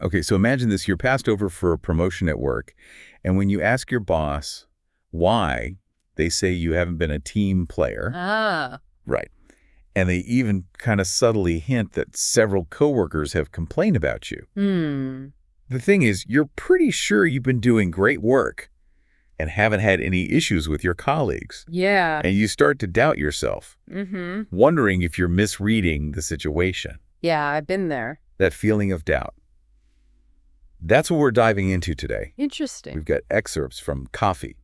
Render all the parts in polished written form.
Okay, so imagine this. You're passed over for a promotion at work, and when you ask your boss why, they say you haven't been a team player. Ah. Right. And they even kind of subtly hint that several coworkers have complained about you. The thing is, you're pretty sure you've been doing great work and haven't had any issues with your colleagues. Yeah. And you start to doubt yourself, wondering if you're misreading the situation. Yeah, I've been there. That feeling of doubt. That's what we're diving into today. Interesting. We've got excerpts from Coffee,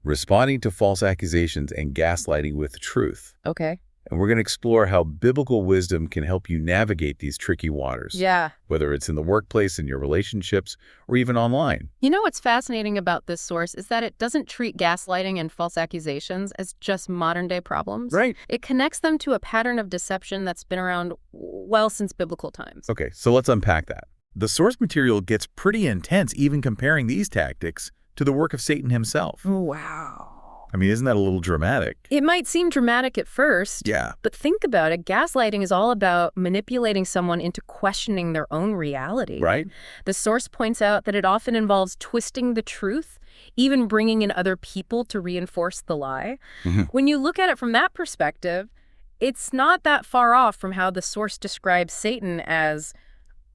Responding to False Accusations and Gaslighting with Truth. Okay. And we're going to explore how biblical wisdom can help you navigate these tricky waters. Yeah. Whether it's in the workplace, in your relationships, or even online. You know what's fascinating about this source is that it doesn't treat gaslighting and false accusations as just modern-day problems. Right. It connects them to a pattern of deception that's been around, well, since biblical times. Okay, so let's unpack that. The source material gets pretty intense, even comparing these tactics to the work of Satan himself. Wow. I mean, isn't that a little dramatic? It might seem dramatic at first. Yeah. But think about it. Gaslighting is all about manipulating someone into questioning their own reality. Right. The source points out that it often involves twisting the truth, even bringing in other people to reinforce the lie. When you look at it from that perspective, it's not that far off from how the source describes Satan as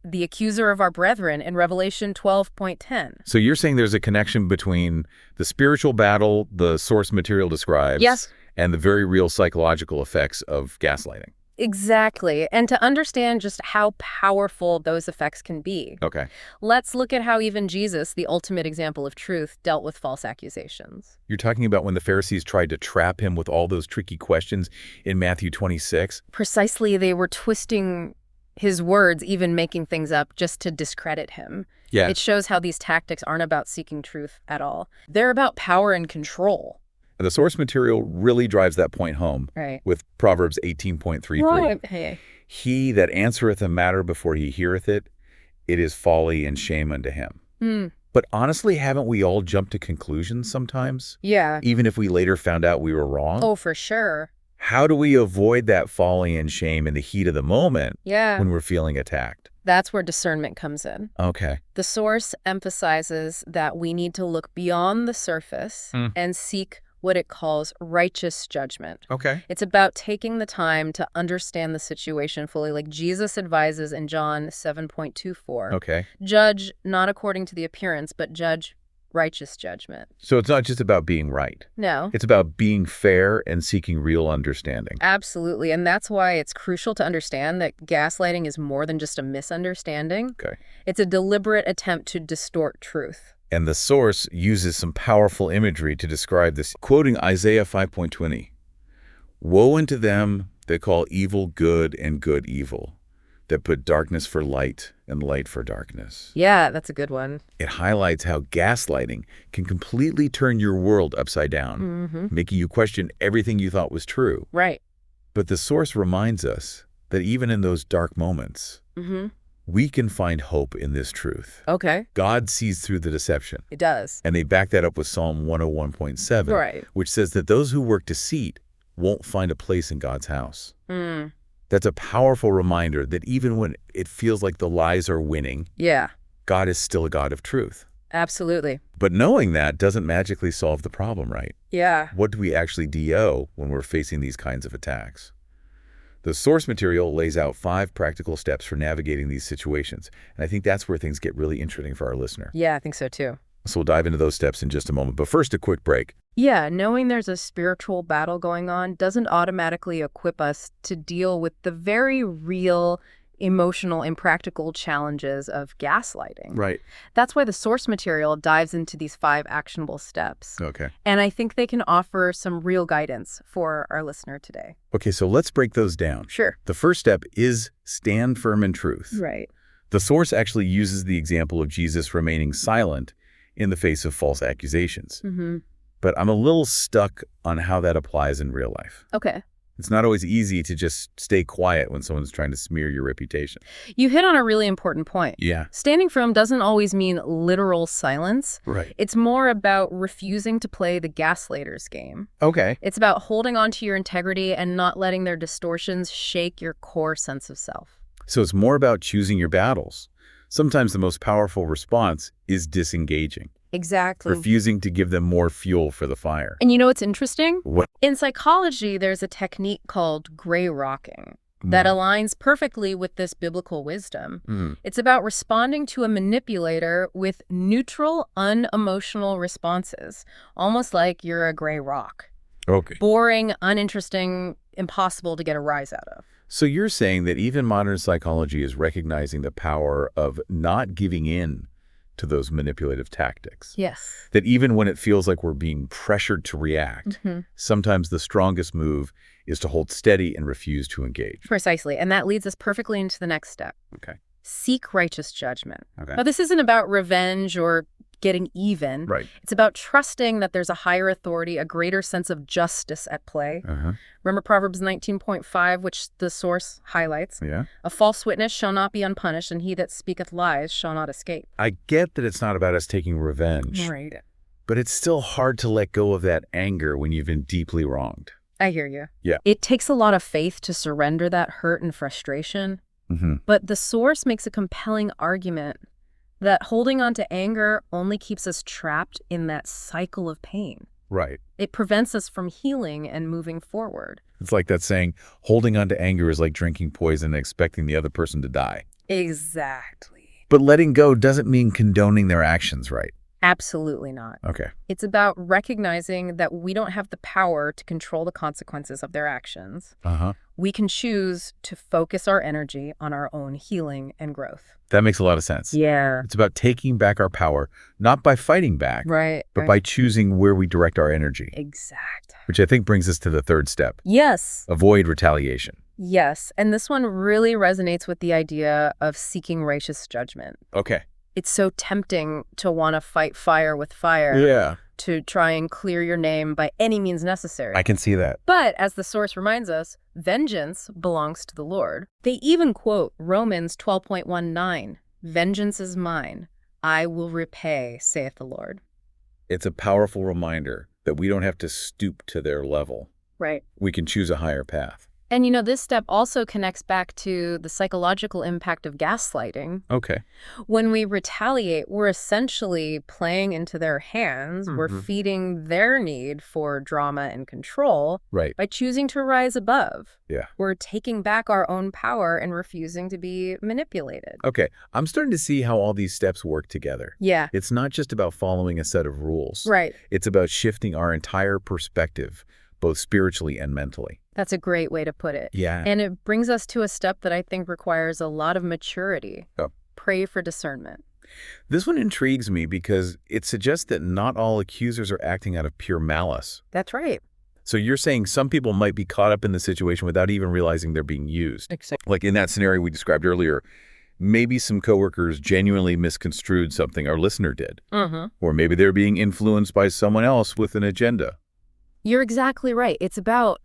the accuser of our brethren in Revelation 12:10. So you're saying there's a connection between the spiritual battle the source material describes Yes. and the very real psychological effects of gaslighting. Exactly. And to understand just how powerful those effects can be, Okay. let's look at how even Jesus, the ultimate example of truth, dealt with false accusations. You're talking about when the Pharisees tried to trap him with all those tricky questions in Matthew 26? Precisely, they were twisting his words, even making things up just to discredit him. Yeah. It shows how these tactics aren't about seeking truth at all. They're about power and control. And the source material really drives that point home Right. with Proverbs 18.33. Right. Hey. He that answereth a matter before he heareth it, it is folly and shame unto him. But honestly, haven't we all jumped to conclusions sometimes? Yeah. Even if we later found out we were wrong? Oh, for sure. How do we avoid that folly and shame in the heat of the moment Yeah. when we're feeling attacked? That's where discernment comes in. Okay. The source emphasizes that we need to look beyond the surface and seek what it calls righteous judgment. Okay. It's about taking the time to understand the situation fully, like Jesus advises in John 7:24. Okay. Judge not according to the appearance, but judge righteous judgment. So it's not just about being right. No. It's about being fair and seeking real understanding. Absolutely. And that's why it's crucial to understand that gaslighting is more than just a misunderstanding. Okay. It's a deliberate attempt to distort truth. And the source uses some powerful imagery to describe this, quoting Isaiah 5:20. Woe unto them that call evil good and good evil, that put darkness for light and light for darkness. Yeah, that's a good one. It highlights how gaslighting can completely turn your world upside down, making you question everything you thought was true. Right. But the source reminds us that even in those dark moments, we can find hope in this truth. Okay. God sees through the deception. It does. And they back that up with Psalm 101.7, Right. which says that those who work deceit won't find a place in God's house. That's a powerful reminder that even when it feels like the lies are winning, Yeah, God is still a God of truth. absolutely. But knowing that doesn't magically solve the problem, right? Yeah. What do we actually do when we're facing these kinds of attacks? The source material lays out 5 practical steps for navigating these situations, and I think that's where things get really interesting for our listener. Yeah, I think so too. So we'll dive into those steps in just a moment, but first a quick break. Yeah, knowing there's a spiritual battle going on doesn't automatically equip us to deal with the very real emotional and practical challenges of gaslighting. Right. That's why the source material dives into these 5 actionable steps. Okay. And I think they can offer some real guidance for our listener today. Okay, so let's break those down. Sure. The first step is stand firm in truth. Right. The source actually uses the example of Jesus remaining silent in the face of false accusations. But I'm a little stuck on how that applies in real life. Okay. It's not always easy to just stay quiet when someone's trying to smear your reputation. You hit on a really important point. Yeah. Standing firm doesn't always mean literal silence. Right. It's more about refusing to play the gaslighter's game. Okay. It's about holding on to your integrity and not letting their distortions shake your core sense of self. So it's more about choosing your battles, Sometimes the most powerful response is disengaging, Exactly. refusing to give them more fuel for the fire. And you know what's interesting? What? In psychology, there's a technique called gray rocking that aligns perfectly with this biblical wisdom. It's about responding to a manipulator with neutral, unemotional responses, almost like you're a gray rock. Okay. Boring, uninteresting, impossible to get a rise out of. So you're saying that even modern psychology is recognizing the power of not giving in to those manipulative tactics. Yes. That even when it feels like we're being pressured to react, sometimes the strongest move is to hold steady and refuse to engage. Precisely. And that leads us perfectly into the next step. Okay. Seek righteous judgment. Okay. Now, this isn't about revenge or getting even. Right. It's about trusting that there's a higher authority, a greater sense of justice at play. Uh-huh. Remember Proverbs 19.5, which the source highlights? Yeah. A false witness shall not be unpunished, and he that speaketh lies shall not escape. I get that it's not about us taking revenge, Right. but it's still hard to let go of that anger when you've been deeply wronged. I hear you. Yeah. It takes a lot of faith to surrender that hurt and frustration. Mm-hmm. But the source makes a compelling argument that holding on to anger only keeps us trapped in that cycle of pain. Right. It prevents us from healing and moving forward. It's like that saying, holding on to anger is like drinking poison and expecting the other person to die. Exactly. But letting go doesn't mean condoning their actions, right? Absolutely not. Okay. It's about recognizing that we don't have the power to control the consequences of their actions. Uh-huh. We can choose to focus our energy on our own healing and growth. That makes a lot of sense. Yeah. It's about taking back our power, not by fighting back, Right. but by choosing where we direct our energy, Exact. which I think brings us to the third step. Yes. Avoid retaliation. Yes. And this one really resonates with the idea of seeking righteous judgment. Okay. It's so tempting to want to fight fire with fire, Yeah. to try and clear your name by any means necessary. I can see that. But as the source reminds us, vengeance belongs to the Lord. They even quote Romans 12.19, "Vengeance is mine, I will repay, saith the Lord." It's a powerful reminder that we don't have to stoop to their level. Right. We can choose a higher path. And you know, this step also connects back to the psychological impact of gaslighting. Okay. When we retaliate, we're essentially playing into their hands. We're feeding their need for drama and control Right. by choosing to rise above. Yeah. We're taking back our own power and refusing to be manipulated. Okay. I'm starting to see how all these steps work together. Yeah. It's not just about following a set of rules. Right. It's about shifting our entire perspective, both spiritually and mentally. That's a great way to put it. Yeah. And it brings us to a step that I think requires a lot of maturity. Oh. Pray for discernment. This one intrigues me because it suggests that not all accusers are acting out of pure malice. That's right. So you're saying some people might be caught up in the situation without even realizing they're being used. Exactly. Like in that scenario we described earlier, maybe some coworkers genuinely misconstrued something our listener did. Or maybe they're being influenced by someone else with an agenda. You're exactly right. It's about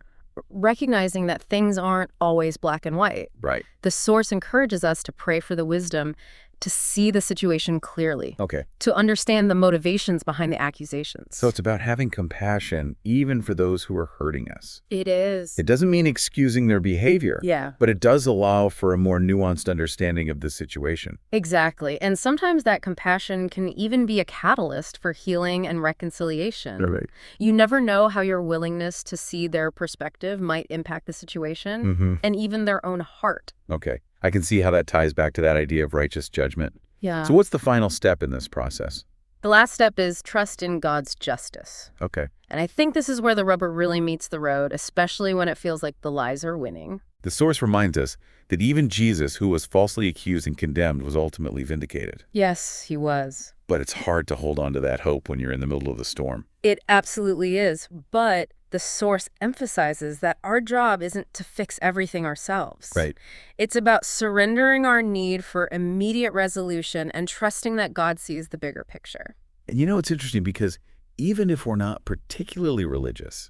recognizing that things aren't always black and white. Right. The source encourages us to pray for the wisdom to see the situation clearly, Okay. to understand the motivations behind the accusations. So it's about having compassion even for those who are hurting us. It is. It doesn't mean excusing their behavior. Yeah. But it does allow for a more nuanced understanding of the situation. Exactly. And sometimes that compassion can even be a catalyst for healing and reconciliation. Right. You never know how your willingness to see their perspective might impact the situation and even their own heart. Okay. I can see how that ties back to that idea of righteous judgment. Yeah. So what's the final step in this process? The last step is trust in God's justice. Okay. And I think this is where the rubber really meets the road, especially when it feels like the lies are winning. The source reminds us that even Jesus, who was falsely accused and condemned, was ultimately vindicated. Yes, he was. But it's hard to hold on to that hope when you're in the middle of the storm. It absolutely is. But the source emphasizes that our job isn't to fix everything ourselves. Right. It's about surrendering our need for immediate resolution and trusting that God sees the bigger picture. And you know, it's interesting because even if we're not particularly religious,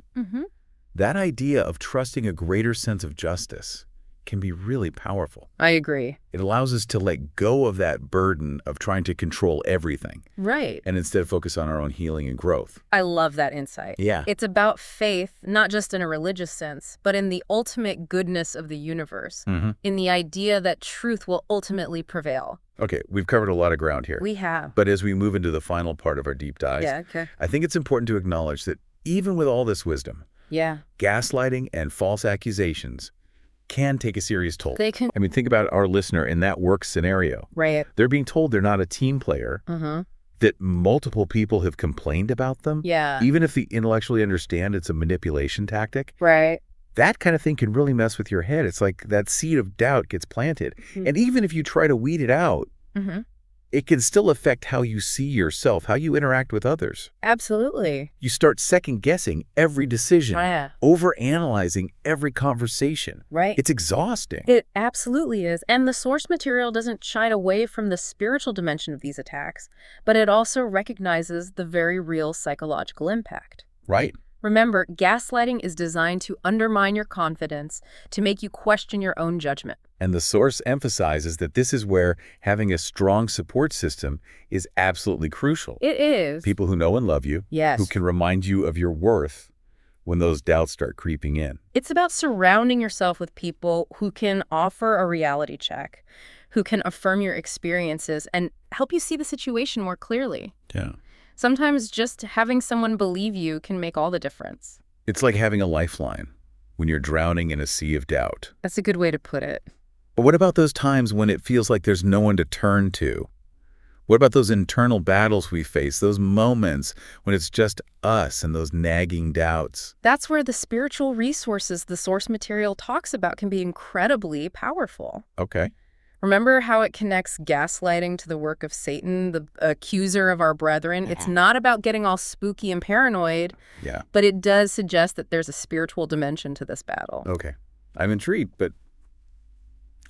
that idea of trusting a greater sense of justice can be really powerful. I agree. It allows us to let go of that burden of trying to control everything Right. and instead focus on our own healing and growth. I love that insight. Yeah. It's about faith, not just in a religious sense, but in the ultimate goodness of the universe, in the idea that truth will ultimately prevail. Okay, we've covered a lot of ground here. We have. But as we move into the final part of our deep dive, Yeah, okay. I think it's important to acknowledge that even with all this wisdom, Yeah. gaslighting and false accusations can take a serious toll. They can. I mean, think about our listener in that work scenario. Right. They're being told they're not a team player, that multiple people have complained about them. Yeah. Even if they intellectually understand it's a manipulation tactic, Right. that kind of thing can really mess with your head. It's like that seed of doubt gets planted. And even if you try to weed it out, it can still affect how you see yourself, how you interact with others. Absolutely. You start second-guessing every decision, Yeah. overanalyzing every conversation. Right. It's exhausting. It absolutely is. And the source material doesn't shy away from the spiritual dimension of these attacks, but it also recognizes the very real psychological impact. Right. Remember, gaslighting is designed to undermine your confidence, to make you question your own judgment. And the source emphasizes that this is where having a strong support system is absolutely crucial. It is. People who know and love you, Yes. who can remind you of your worth when those doubts start creeping in. It's about surrounding yourself with people who can offer a reality check, who can affirm your experiences and help you see the situation more clearly. Yeah. Sometimes just having someone believe you can make all the difference. It's like having a lifeline when you're drowning in a sea of doubt. That's a good way to put it. But what about those times when it feels like there's no one to turn to? What about those internal battles we face, those moments when it's just us and those nagging doubts? That's where the spiritual resources the source material talks about can be incredibly powerful. Okay. Remember how it connects gaslighting to the work of Satan, the accuser of our brethren? It's not about getting all spooky and paranoid, Yeah. but it does suggest that there's a spiritual dimension to this battle. Okay. I'm intrigued, but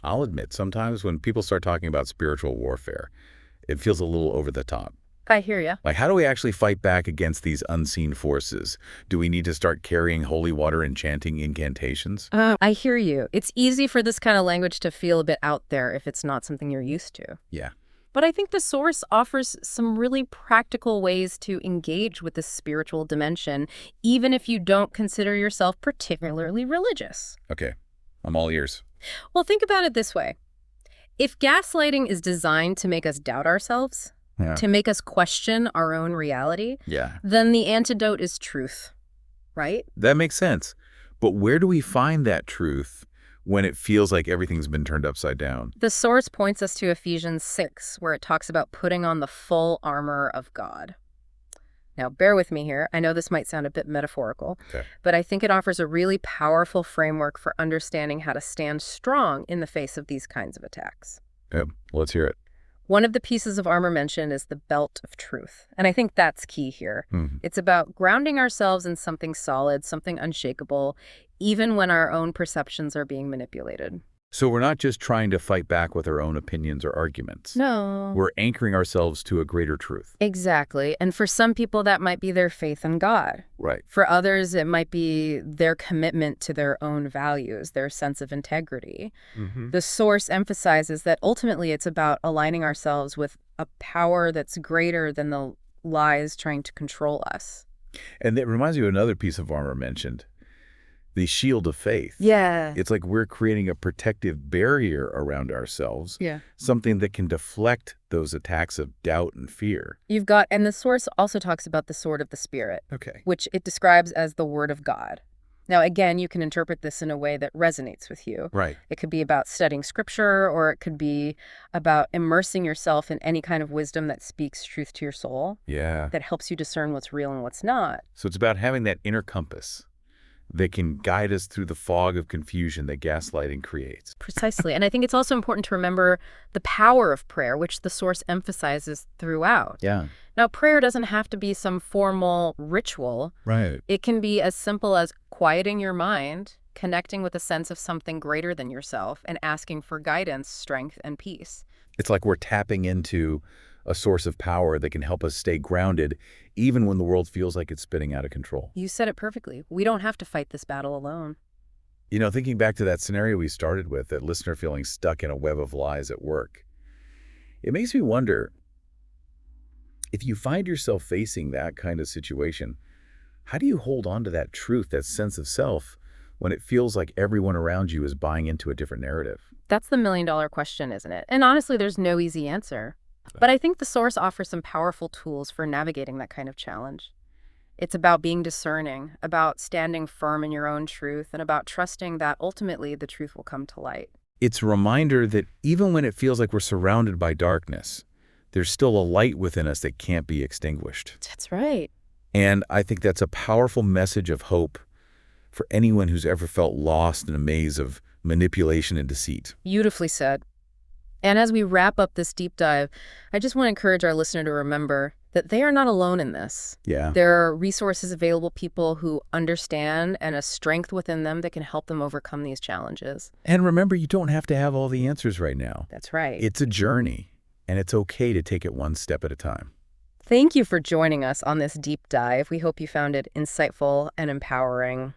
I'll admit sometimes when people start talking about spiritual warfare, it feels a little over the top. I hear ya. Like, how do we actually fight back against these unseen forces? Do we need to start carrying holy water and chanting incantations? I hear you. It's easy for this kind of language to feel a bit out there if it's not something you're used to. Yeah. But I think the source offers some really practical ways to engage with this spiritual dimension, even if you don't consider yourself particularly religious. Okay. I'm all ears. Well, think about it this way. If gaslighting is designed to make us doubt ourselves, to make us question our own reality, then the antidote is truth, right? That makes sense. But where do we find that truth when it feels like everything's been turned upside down? The source points us to Ephesians 6, where it talks about putting on the full armor of God. Now, bear with me here. I know this might sound a bit metaphorical, but I think it offers a really powerful framework for understanding how to stand strong in the face of these kinds of attacks. Yep. Let's hear it. One of the pieces of armor mentioned is the belt of truth. And I think that's key here. It's about grounding ourselves in something solid, something unshakable, even when our own perceptions are being manipulated. So we're not just trying to fight back with our own opinions or arguments. No. We're anchoring ourselves to a greater truth. Exactly. And for some people, that might be their faith in God. Right. For others, it might be their commitment to their own values, their sense of integrity. The source emphasizes that ultimately it's about aligning ourselves with a power that's greater than the lies trying to control us. And that reminds me of another piece of armor mentioned. The shield of faith. Yeah. It's like we're creating a protective barrier around ourselves. Yeah. Something that can deflect those attacks of doubt and fear. You've got, and the source also talks about the sword of the Spirit, Okay. which it describes as the Word of God. Now, again, you can interpret this in a way that resonates with you. Right. It could be about studying scripture, or it could be about immersing yourself in any kind of wisdom that speaks truth to your soul, Yeah. that helps you discern what's real and what's not. So it's about having that inner compass that can guide us through the fog of confusion that gaslighting creates. Precisely. And I think it's also important to remember the power of prayer, which the source emphasizes throughout. Yeah. Now, prayer doesn't have to be some formal ritual. Right. It can be as simple as quieting your mind, connecting with a sense of something greater than yourself, and asking for guidance, strength, and peace. It's like we're tapping into a source of power that can help us stay grounded even when the world feels like it's spinning out of control. You said it perfectly. We don't have to fight this battle alone. You know, thinking back to that scenario we started with, that listener feeling stuck in a web of lies at work, it makes me wonder, if you find yourself facing that kind of situation, how do you hold on to that truth, that sense of self, when it feels like everyone around you is buying into a different narrative? That's the million-dollar question, isn't it? And honestly, there's no easy answer. But I think the source offers some powerful tools for navigating that kind of challenge. It's about being discerning, about standing firm in your own truth, and about trusting that ultimately the truth will come to light. It's a reminder that even when it feels like we're surrounded by darkness, there's still a light within us that can't be extinguished. That's right. And I think that's a powerful message of hope for anyone who's ever felt lost in a maze of manipulation and deceit. Beautifully said. And as we wrap up this deep dive, I just want to encourage our listener to remember that they are not alone in this. Yeah. There are resources available, people who understand, and a strength within them that can help them overcome these challenges. And remember, you don't have to have all the answers right now. That's right. It's a journey, and it's okay to take it one step at a time. Thank you for joining us on this deep dive. We hope you found it insightful and empowering.